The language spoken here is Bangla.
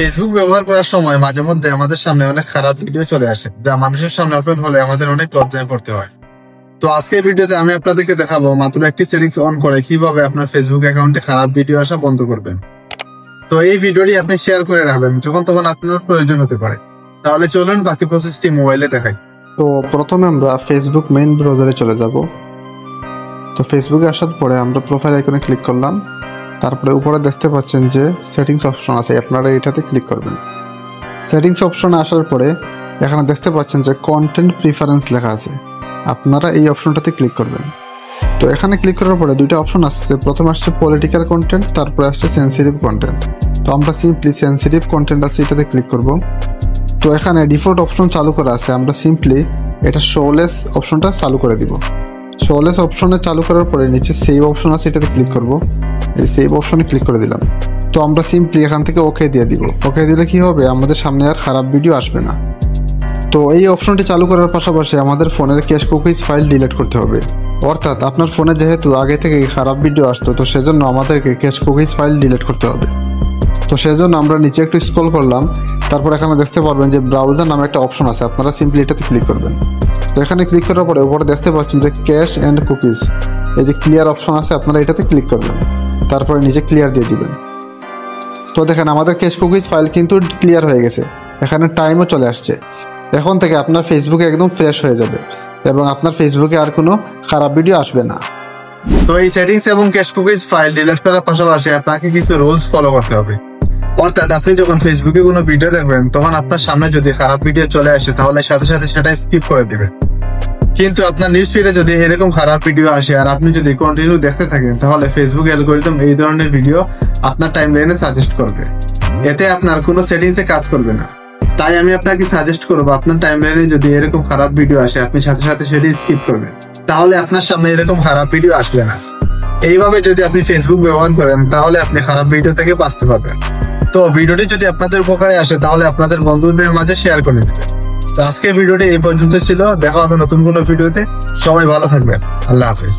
ফেসবুক ব্যবহার করার সময় মাঝে মধ্যে আমাদের সামনে অনেক খারাপ ভিডিও চলে আসে, যা মানুষের সামনে ওপেন হলে আমাদের অনেক লজ্জায় পড়তে হয়। তো আজকের ভিডিওতে আমি আপনাদেরকে দেখাবো মাত্র একটি সেটিংস অন করে কিভাবে আপনার ফেসবুক অ্যাকাউন্টে খারাপ ভিডিও আসা বন্ধ করবেন। তো এই ভিডিওটি আপনি শেয়ার করে রাখবেন যখন তখন আপনার প্রয়োজন হতে পারে। তাহলে চলুন বাকি প্রসেসটি মোবাইলে দেখাই। তো প্রথমে আমরা ফেসবুক মেইন ব্রাউজারে চলে যাব। তো ফেসবুকে আসার পরে আমরা প্রোফাইল আইকনে ক্লিক করলাম। তারপরে উপরে দেখতে পাচ্ছেন যে সেটিংস অপশন আছে, আপনারা এটাতে ক্লিক করবেন। সেটিংস অপশনে আসার পরে এখানে দেখতে পাচ্ছেন যে কন্টেন্ট প্রিফারেন্স লেখা আছে, আপনারা এই অপশনটাতে ক্লিক করবেন। তো এখানে ক্লিক করার পরে দুইটা অপশন আসছে, প্রথমে আসছে পলিটিক্যাল কন্টেন্ট, তারপরে আসছে সেন্সিটিভ কন্টেন্ট। তো আমরা সিম্পলি সেন্সিটিভ কন্টেন্ট আছে এটাতে ক্লিক করব। তো এখানে ডিফল্ট অপশন চালু করা আছে, আমরা সিম্পলি এটা শোলেস অপশনটা চালু করে দিব। শোলেস অপশনে চালু করার পরে নিচে সেভ অপশন আছে এটাতে ক্লিক করব। এই সেভ অপশনে ক্লিক করে দিলাম। তো আমরা সিম্পলি এখান থেকে ওকে দিয়ে দিব। ওকে দিলে কি হবে, আমাদের সামনে আর খারাপ ভিডিও আসবে না। তো এই অপশনটি চালু করার পাশাপাশি আমাদের ফোনের ক্যাশ কুকিজ ফাইল ডিলিট করতে হবে। অর্থাৎ আপনার ফোনে যেহেতু আগে থেকে খারাপ ভিডিও আসতো, তো সেজন্য আমাদেরকে ক্যাশ কুকিজ ফাইল ডিলিট করতে হবে। তো সেজন্য আমরা নিচে একটু স্ক্রল করলাম। তারপর এখানে দেখতে পারবেন যে ব্রাউজার নামে একটা অপশন আছে, আপনারা সিম্পলি এটাতে ক্লিক করবেন। তো এখানে ক্লিক করার পরে উপরে দেখতে পাচ্ছেন যে ক্যাশ অ্যান্ড কুকিজ, এই যে ক্লিয়ার অপশন আছে, আপনারা এটাতে ক্লিক করবেন। তারপরে নিচে ক্লিয়ার দিয়ে দিবেন। তো দেখেন আমাদের ক্যাশ কুকিজ ফাইল কিন্তু ক্লিয়ার হয়ে গেছে, এখানে টাইমও চলে আসছে। এখন থেকে আপনার ফেসবুকে একদম ফ্রেশ হয়ে যাবে এবং আপনার ফেসবুকে আর কোনো খারাপ ভিডিও আসবে না। তো এই সেটিংস এবং ক্যাশ কুকিজ ফাইল ডিলিট করার পাশাপাশি আপনাকে কিছু রুলস ফলো করতে হবে। অর্থাৎ আপনি যখন ফেসবুকে কোনো ভিডিও দেখবেন, তখন আপনার সামনে যদি খারাপ ভিডিও চলে আসে তাহলে সাথে সাথে সেটা স্কিপ করে দিবেন। কিন্তু আপনার নিউজ ফিডে যদি এরকম খারাপ ভিডিও আসে আর আপনি যদি কন্টিনিউ দেখতে থাকেন, তাহলে ফেসবুক অ্যালগরিদম এই ধরনের ভিডিও আপনার টাইমলাইনে সাজেস্ট করবে। এতে আপনার কোনো সেটিংসে কাজ করবে না। তাই আমি আপনাকে সাজেস্ট করবো, আপনার টাইমলাইনে যদি এরকম খারাপ ভিডিও আসে আপনি সাথে সাথে সেটি স্কিপ করবেন, তাহলে আপনার সামনে এরকম খারাপ ভিডিও আসবে না। এইভাবে যদি আপনি ফেসবুক ব্যবহার করেন তাহলে আপনি খারাপ ভিডিও থেকে বাঁচতে পারবেন। তো ভিডিওটি যদি আপনাদের উপকারে আসে তাহলে আপনাদের বন্ধুদের মাঝে শেয়ার করে দেবেন। তো আজকের ভিডিওটি এই পর্যন্ত ছিল, দেখা হবে নতুন কোনো ভিডিওতে। সবাই ভালো থাকবেন, আল্লাহ হাফেজ।